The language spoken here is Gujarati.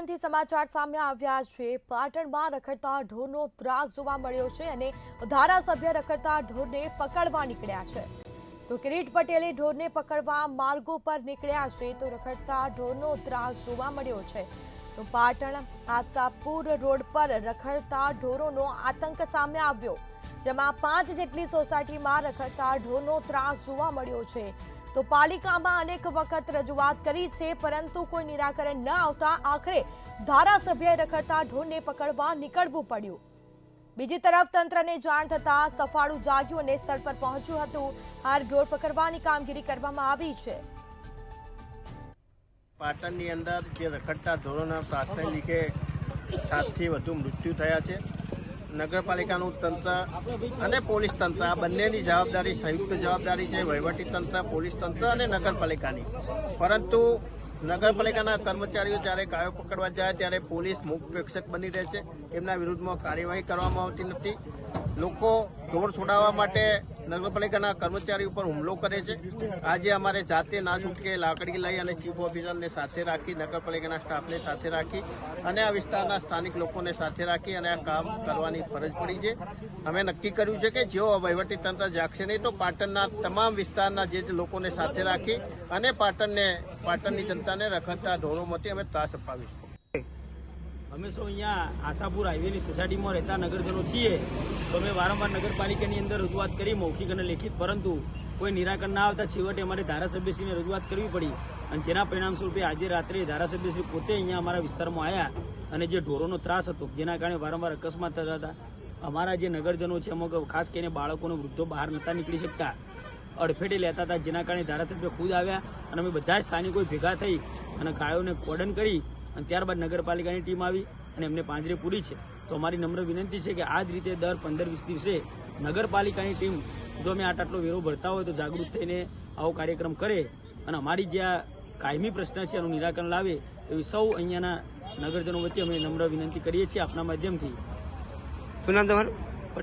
પાટણથી સમાચાર સામે આવ્યા છે। પાટણમાં રખડતા ઢોરનો ત્રાસ જોવા મળ્યો છે અને ધારાસભ્ય રખડતા ઢોરને પકડવા નીકળ્યા છે। તો કિરીટ પટેલે ઢોરને પકડવા માર્ગો પર નીકળ્યા છે તો રખડતા ઢોરનો ત્રાસ જોવા મળ્યો છે। તો પાટણ આશાપુર રોડ પર રખડતા ઢોરોનો આતંક સામે આવ્યો, જેમાં 5 જેટલી સોસાયટીમાં રખડતા ઢોરનો ત્રાસ જોવા મળ્યો છે। તો પાલિકામાં અનેક વખત રજૂઆત કરી છે, પરંતુ કોઈ નિરાકરણ ન આવતા આખરે ધારાસભ્યએ રખડતા ઢોરને પકડવા નીકળવું પડ્યું। બીજી તરફ તંત્રને જાણ થતા સફાળું જાગ્યું અને સ્થળ પર પહોંચ્યું હતું। હાલ ઢોર પકડવાની કામગીરી કરવામાં આવી છે। પાટણની અંદર જે રખડતા ઢોરોના ત્રાસને લીધે 7થી વધુ મૃત્યુ થયા છે। નગરપાલિકાનું તંત્ર અને પોલીસ તંત્ર આ બંનેની જવાબદારી સંયુક્ત જવાબદારી છે, વહીવટી તંત્ર, પોલીસ તંત્ર અને નગરપાલિકાની। પરંતુ નગરપાલિકાના કર્મચારીઓ જ્યારે ગાયો પકડવા જાય ત્યારે પોલીસ મૂક પ્રેક્ષક બની રહે છે, એમના વિરુદ્ધમાં કાર્યવાહી કરવામાં આવતી નથી। લોકો ઢોર છોડાવવા માટે નગરપાલિકાના કર્મચારી ઉપર હુમલો કરે છે। આજે અમારે જાતે ના છૂટકે લાકડી લઈ અને ચીફ ઓફિસરને સાથે રાખી, નગરપાલિકાના સ્ટાફને સાથે રાખી અને આ વિસ્તારના સ્થાનિક લોકોને સાથે રાખી અને આ કામ કરવાની ફરજ પડી છે। અમે નક્કી કર્યું છે કે જેઓ વહીવટી તંત્ર જાગશે નહીં તો પાટણના તમામ વિસ્તારના જે લોકોને સાથે રાખી અને પાટણની જનતાને રખડતા ઢોરોમાંથી અમે ત્રાસ અપાવીશું। અમે સૌ અહીંયા આશાપુર હાઈવેની સોસાયટીમાં રહેતા નગરજનો છીએ, તો અમે વારંવાર નગરપાલિકાની અંદર રજૂઆત કરી, મૌખિક અને લેખિત, પરંતુ કોઈ નિરાકરણ ના આવતા છેવટે અમારે ધારાસભ્યશ્રીને રજૂઆત કરવી પડી અને જેના પરિણામ સ્વરૂપે આજે રાત્રે ધારાસભ્યશ્રી પોતે અહીંયા અમારા વિસ્તારમાં આવ્યા અને જે ઢોરોનો ત્રાસ હતો જેના કારણે વારંવાર અકસ્માત થતા હતા। અમારા જે નગરજનો છે અમુક ખાસ કરીને બાળકોને, વૃદ્ધો બહાર નહોતા નીકળી શકતા, અડફેટે લેતા હતા, જેના કારણે ધારાસભ્ય ખુદ આવ્યા અને અમે બધા સ્થાનિકો ભેગા થઈ અને ગાયોને કોર્ડન કરી અને ત્યારબાદ નગરપાલિકાની ટીમ આવી અને એમને પાંજરે પૂરી છે। તો અમારી નમ્ર વિનંતી છે કે આ જ રીતે દર 15-20 દિવસે નગરપાલિકાની ટીમ જો અમે આટલો વેરો ભરતા હોય તો જાગૃત થઈને આવો કાર્યક્રમ કરે અને અમારી જે આ કાયમી પ્રશ્ન છે એનું નિરાકરણ લાવે એવી સૌ અહીંયાના નગરજનો વતી અમે નમ્ર વિનંતી કરીએ છીએ આપના માધ્યમથી। શું નામ તમારું?